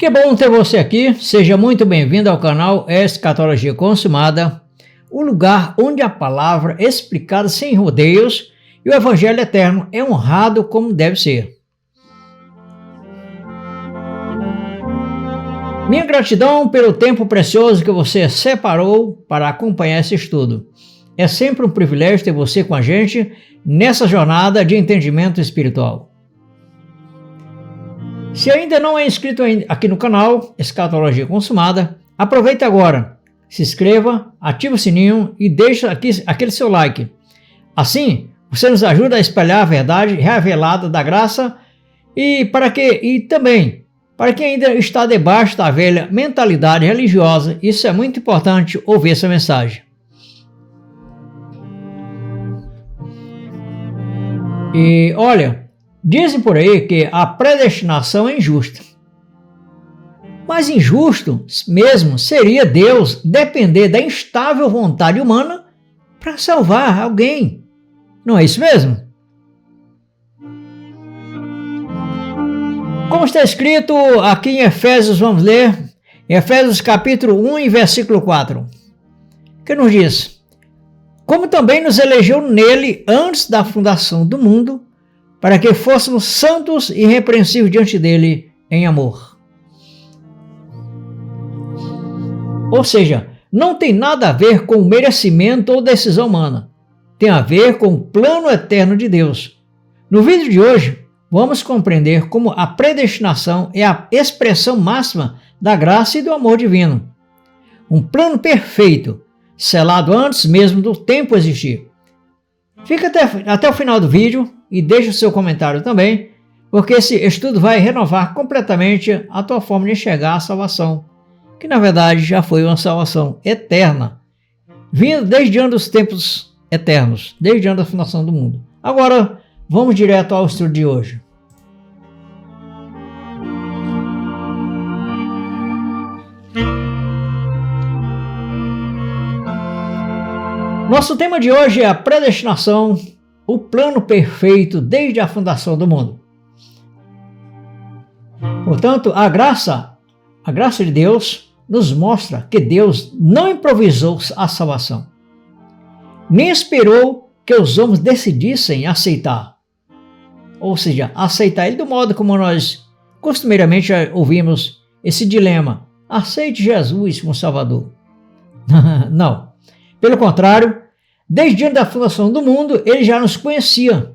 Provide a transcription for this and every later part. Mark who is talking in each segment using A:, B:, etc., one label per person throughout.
A: Que bom ter você aqui, seja muito bem-vindo ao canal Escatologia Consumada, o lugar onde a palavra é explicada sem rodeios e o Evangelho Eterno é honrado como deve ser. Minha gratidão pelo tempo precioso que você separou para acompanhar esse estudo. É sempre um privilégio ter você com a gente nessa jornada de entendimento espiritual. Se ainda não é inscrito aqui no canal Escatologia Consumada, aproveite agora, se inscreva, ative o sininho e deixe aqui aquele seu like. Assim, você nos ajuda a espalhar a verdade revelada da graça e também para quem ainda está debaixo da velha mentalidade religiosa. Isso é muito importante ouvir essa mensagem. E olha, dizem por aí que a predestinação é injusta. Mas injusto mesmo seria Deus depender da instável vontade humana para salvar alguém. Não é isso mesmo? Como está escrito aqui em Efésios, vamos ler, em Efésios capítulo 1 e versículo 4, que nos diz: como também nos elegeu nele antes da fundação do mundo, para que fôssemos santos e irrepreensíveis diante dele em amor. Ou seja, não tem nada a ver com merecimento ou decisão humana. Tem a ver com o plano eterno de Deus. No vídeo de hoje, vamos compreender como a predestinação é a expressão máxima da graça e do amor divino. Um plano perfeito, selado antes mesmo do tempo existir. Fica até o final do vídeo e deixe o seu comentário também, porque esse estudo vai renovar completamente a tua forma de enxergar a salvação, que na verdade já foi uma salvação eterna, vindo desde antes dos tempos eternos, desde antes da fundação do mundo. Agora, vamos direto ao estudo de hoje. Nosso tema de hoje é a predestinação, o plano perfeito desde a fundação do mundo. Portanto, a graça de Deus nos mostra que Deus não improvisou a salvação, nem esperou que os homens decidissem aceitar. Ou seja, aceitar ele do modo como nós costumeiramente ouvimos esse dilema: aceite Jesus como Salvador. Não. Pelo contrário, desde antes da fundação do mundo, ele já nos conhecia.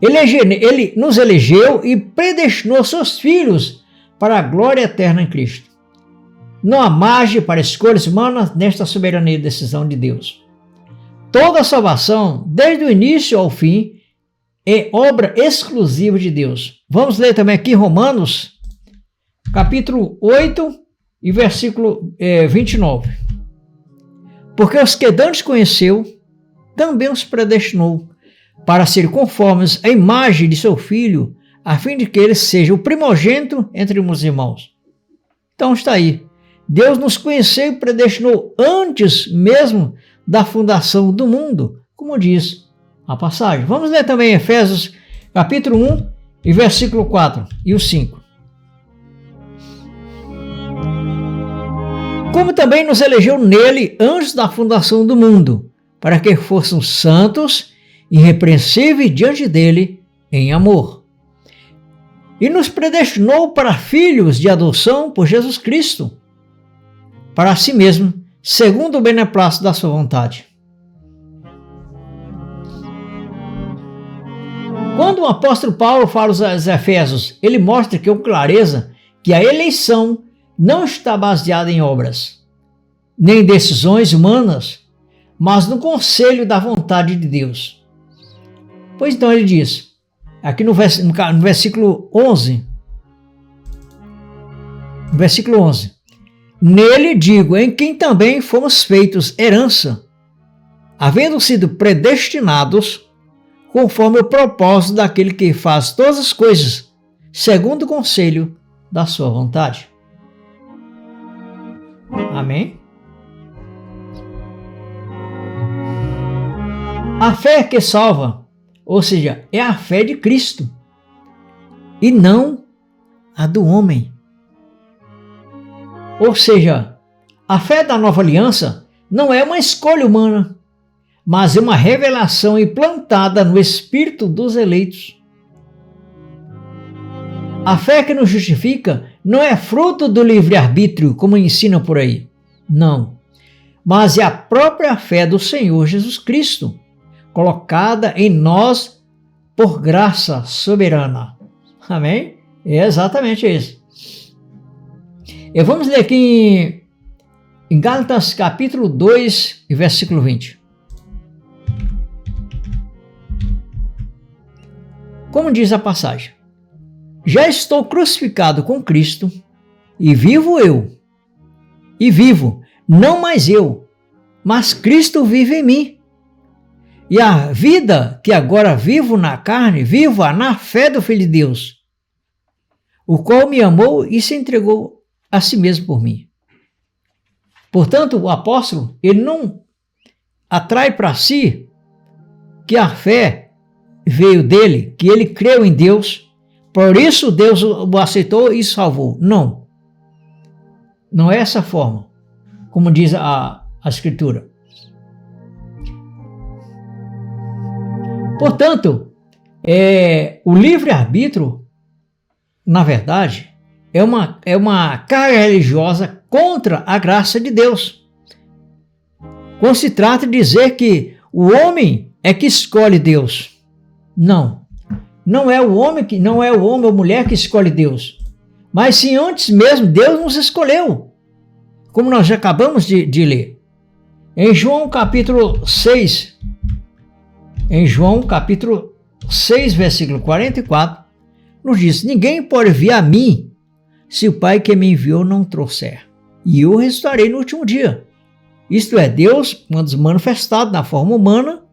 A: Ele nos elegeu e predestinou seus filhos para a glória eterna em Cristo. Não há margem para escolhas humanas nesta soberania e decisão de Deus. Toda a salvação, desde o início ao fim, é obra exclusiva de Deus. Vamos ler também aqui Romanos, capítulo 8 e versículo 29. Porque os que dantes conheceu, também os predestinou, para serem conformes à imagem de seu Filho, a fim de que ele seja o primogênito entre os irmãos. Então está aí. Deus nos conheceu e predestinou antes mesmo da fundação do mundo, como diz a passagem. Vamos ler também Efésios capítulo 1 e versículo 4 e o 5. Como também nos elegeu nele antes da fundação do mundo, para que fôssemos santos e irrepreensíveis diante dele em amor. E nos predestinou para filhos de adoção por Jesus Cristo, para si mesmo, segundo o beneplácito da sua vontade. Quando o apóstolo Paulo fala aos Efésios, ele mostra com clareza que a eleição não está baseada em obras, nem em decisões humanas, mas no conselho da vontade de Deus. Pois então ele diz, aqui no versículo 11, nele digo, em quem também fomos feitos herança, havendo sido predestinados conforme o propósito daquele que faz todas as coisas, segundo o conselho da sua vontade. Amém? A fé que salva, ou seja, é a fé de Cristo e não a do homem. Ou seja, a fé da nova aliança não é uma escolha humana, mas é uma revelação implantada no espírito dos eleitos. A fé que nos justifica não é fruto do livre-arbítrio, como ensinam por aí. Não. Mas é a própria fé do Senhor Jesus Cristo, colocada em nós por graça soberana. Amém? É exatamente isso. E vamos ler aqui em Gálatas capítulo 2, versículo 20. Como diz a passagem: já estou crucificado com Cristo, e vivo eu. E vivo, não mais eu, mas Cristo vive em mim. E a vida que agora vivo na carne, vivo-a na fé do Filho de Deus, o qual me amou e se entregou a si mesmo por mim. Portanto, o apóstolo, ele não atrai para si que a fé veio dele, que ele creu em Deus, por isso Deus o aceitou e salvou. Não. Não é essa forma, como diz a Escritura. Portanto, o livre-arbítrio, na verdade, é uma carga religiosa contra a graça de Deus. Quando se trata de dizer que o homem é que escolhe Deus. Não. Não é o homem ou mulher que escolhe Deus. Mas sim, antes mesmo, Deus nos escolheu. Como nós já acabamos de ler. Em João capítulo 6, versículo 44, nos diz: ninguém pode vir a mim se o Pai que me enviou não trouxer, e eu ressuscitarei no último dia. Isto é, Deus, quando manifestado na forma humana,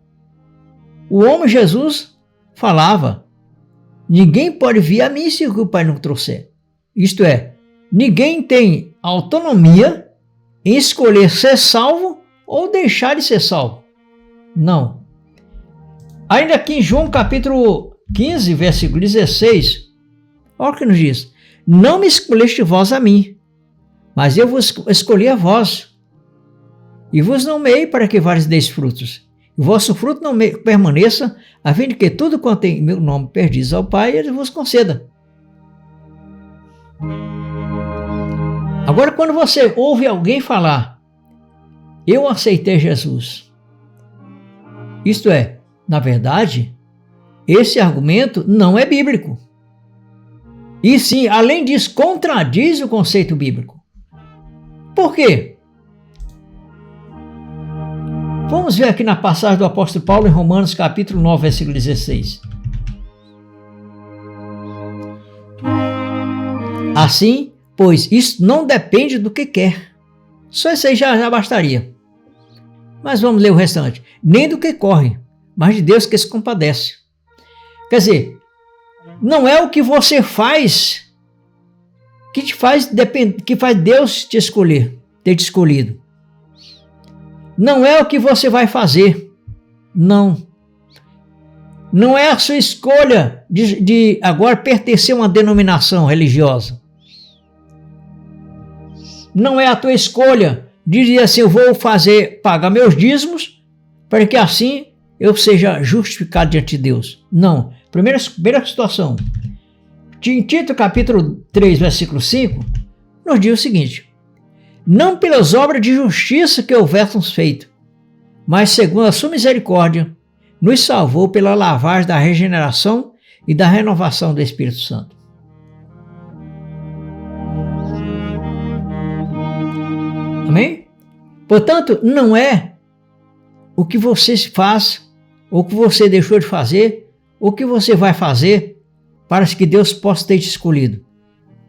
A: o homem Jesus falava: ninguém pode vir a mim se o Pai não trouxer. Isto é, ninguém tem autonomia em escolher ser salvo ou deixar de ser salvo. Não. Ainda aqui em João capítulo 15, versículo 16, olha o que nos diz: não me escolheste vós a mim, mas eu vos escolhi a vós, e vos nomeei para que vários deis frutos, e o vosso fruto não permaneça, a fim de que tudo quanto tem meu nome perdis ao Pai, ele vos conceda. Agora, quando você ouve alguém falar: eu aceitei Jesus, isto é, na verdade, esse argumento não é bíblico. E sim, além disso, contradiz o conceito bíblico. Por quê? Vamos ver aqui na passagem do apóstolo Paulo em Romanos capítulo 9, versículo 16. Assim, pois isso não depende do que quer. Só isso aí já bastaria. Mas vamos ler o restante. Nem do que corre, mas de Deus que se compadece. Quer dizer, não é o que você faz que faz Deus te escolher, ter te escolhido. Não é o que você vai fazer. Não. Não é a sua escolha de agora pertencer a uma denominação religiosa. Não é a tua escolha de dizer assim: eu vou pagar meus dízimos para que assim eu seja justificado diante de Deus. Não. Primeira situação. Em Tito capítulo 3, versículo 5, nos diz o seguinte: não pelas obras de justiça que houvéssemos feito, mas segundo a sua misericórdia, nos salvou pela lavagem da regeneração e da renovação do Espírito Santo. Amém? Portanto, não é o que você faz, ou o que você deixou de fazer, ou o que você vai fazer para que Deus possa ter te escolhido.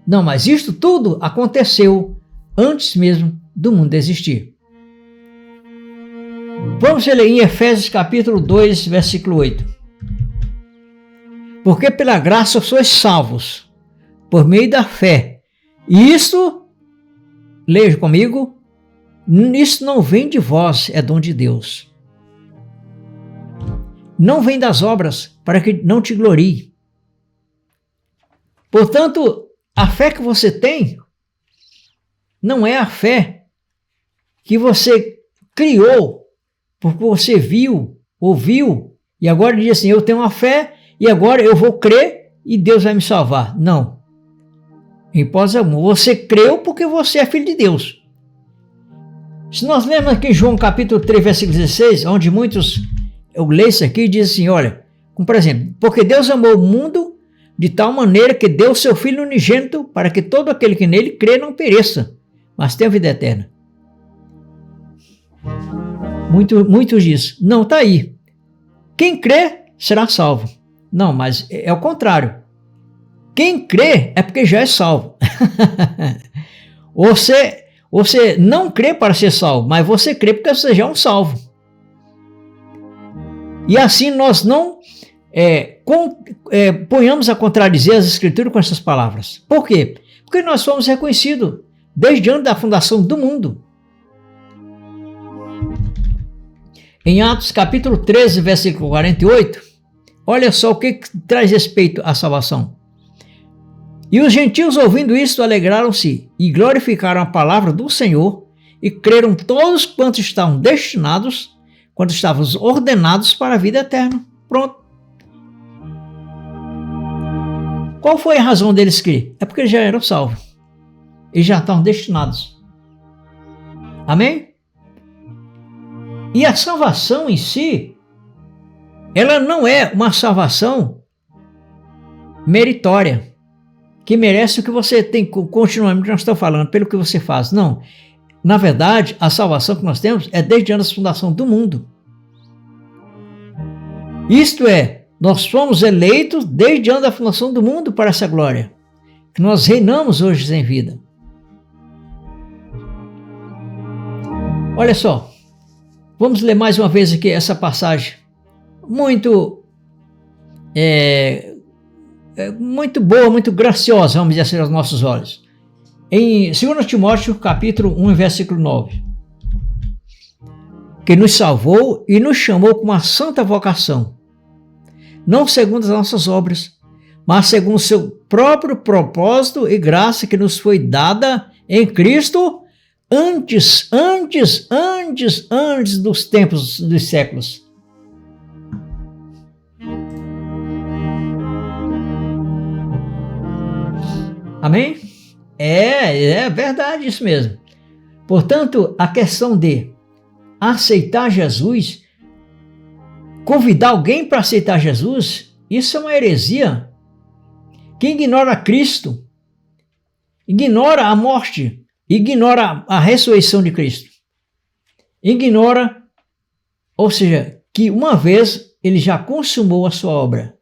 A: Não, mas isto tudo aconteceu antes mesmo do mundo existir. Vamos ler em Efésios capítulo 2, versículo 8. Porque pela graça sois salvos, por meio da fé. E isso, leia comigo, isso não vem de vós, é dom de Deus. Não vem das obras, para que não te glorie. Portanto, a fé que você tem não é a fé que você criou, porque você viu, ouviu, e agora diz assim, eu tenho uma fé e agora eu vou crer e Deus vai me salvar. Não. Em hipótese alguma. Você creu porque você é filho de Deus. Se nós lemos aqui em João capítulo 3, versículo 16, onde muitos, eu leio isso aqui e diz assim, olha, como por exemplo, porque Deus amou o mundo de tal maneira que deu o seu Filho unigênito para que todo aquele que nele crê não pereça, mas tenha vida eterna. Muitos dizem, não, está aí. Quem crê será salvo. Não, mas é o contrário. Quem crê é porque já é salvo. Você não crê para ser salvo, mas você crê porque você já é um salvo. E assim nós não ponhamos a contradizer as Escrituras com essas palavras. Por quê? Porque nós fomos reconhecidos desde antes da fundação do mundo. Em Atos capítulo 13, versículo 48, olha só o que traz respeito à salvação. E os gentios, ouvindo isto, alegraram-se e glorificaram a palavra do Senhor e creram todos quantos estavam destinados, quando estavam ordenados para a vida eterna. Pronto. Qual foi a razão deles crer? É porque eles já eram salvos. Eles já estavam destinados. Amém? E a salvação em si, ela não é uma salvação meritória, que merece o que você tem, continuamente nós estamos falando, pelo que você faz. Não. Na verdade, a salvação que nós temos é desde antes da fundação do mundo. Isto é, nós fomos eleitos desde antes da fundação do mundo para essa glória, que nós reinamos hoje em vida. Olha só, vamos ler mais uma vez aqui essa passagem, muito boa, muito graciosa, vamos dizer assim, aos nossos olhos. Em 2 Timóteo, capítulo 1, versículo 9. Que nos salvou e nos chamou com uma santa vocação, não segundo as nossas obras, mas segundo o seu próprio propósito e graça que nos foi dada em Cristo antes dos tempos dos séculos. Amém? É verdade isso mesmo. Portanto, a questão de aceitar Jesus, convidar alguém para aceitar Jesus, isso é uma heresia que ignora Cristo, ignora a morte, ignora a ressurreição de Cristo. Ignora, ou seja, que uma vez ele já consumou a sua obra.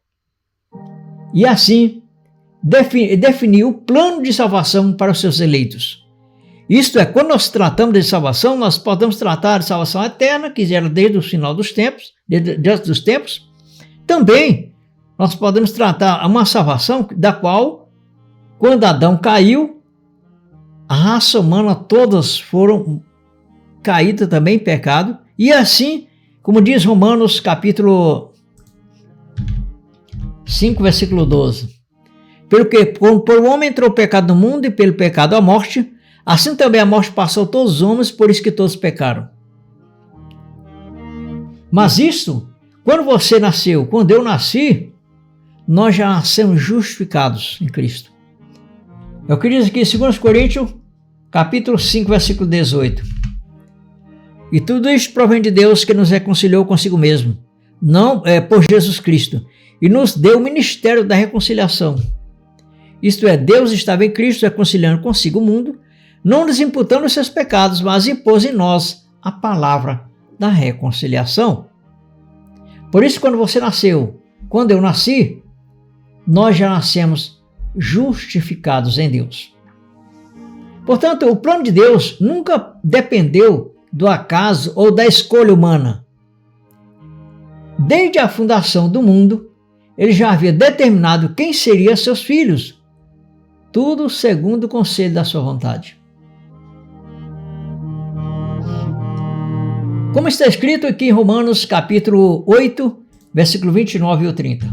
A: E assim, definiu o plano de salvação para os seus eleitos. Isto é, quando nós tratamos de salvação, nós podemos tratar de salvação eterna, que era desde o final dos tempos, desde os tempos. Também, nós podemos tratar uma salvação da qual, quando Adão caiu, a raça humana todas foram caídas também em pecado. E assim, como diz Romanos capítulo 5, versículo 12. Pelo que por o homem entrou o pecado no mundo e pelo pecado a morte, assim também a morte passou a todos os homens, por isso que todos pecaram. Mas isso, quando você nasceu, quando eu nasci, nós já nascemos justificados em Cristo. É o que diz aqui em 2 Coríntios, capítulo 5, versículo 18. E tudo isso provém de Deus que nos reconciliou consigo mesmo, não por Jesus Cristo, e nos deu o ministério da reconciliação. Isto é, Deus estava em Cristo reconciliando consigo o mundo, não nos imputando os seus pecados, mas impôs em nós a palavra da reconciliação. Por isso, quando você nasceu, quando eu nasci, nós já nascemos justificados em Deus. Portanto, o plano de Deus nunca dependeu do acaso ou da escolha humana. Desde a fundação do mundo, ele já havia determinado quem seriam seus filhos, tudo segundo o conselho da sua vontade. Como está escrito aqui em Romanos capítulo 8, versículo 29 e 30.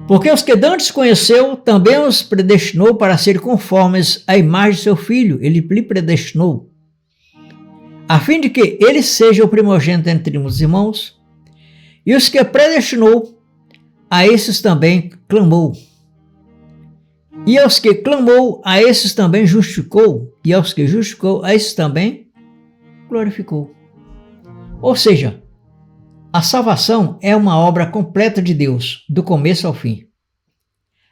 A: Porque os que dantes conheceu, também os predestinou para serem conformes à imagem de seu Filho. Ele lhe predestinou, a fim de que ele seja o primogênito entre os irmãos. E os que predestinou, a esses também clamou. E aos que clamou, a esses também justificou. E aos que justificou, a esses também glorificou. Ou seja, a salvação é uma obra completa de Deus, do começo ao fim.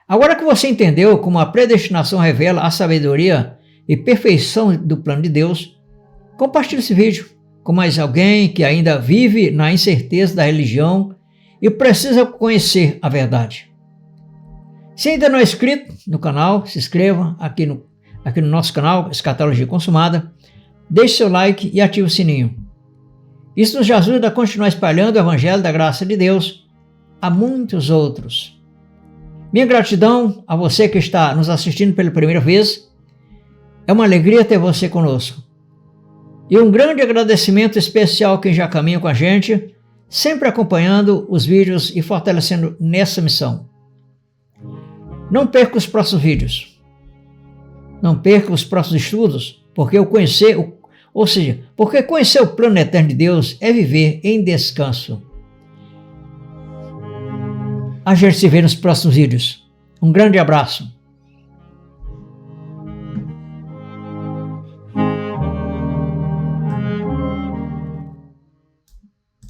A: Agora que você entendeu como a predestinação revela a sabedoria e perfeição do plano de Deus, compartilhe esse vídeo com mais alguém que ainda vive na incerteza da religião e precisa conhecer a verdade. Se ainda não é inscrito no canal, se inscreva aqui no nosso canal, Escatologia Consumada, deixe seu like e ative o sininho. Isso nos ajuda a continuar espalhando o Evangelho da Graça de Deus a muitos outros. Minha gratidão a você que está nos assistindo pela primeira vez. É uma alegria ter você conosco. E um grande agradecimento especial a quem já caminha com a gente, sempre acompanhando os vídeos e fortalecendo nessa missão. Não perca os próximos vídeos. Não perca os próximos estudos, porque conhecer o plano eterno de Deus é viver em descanso. A gente se vê nos próximos vídeos. Um grande abraço.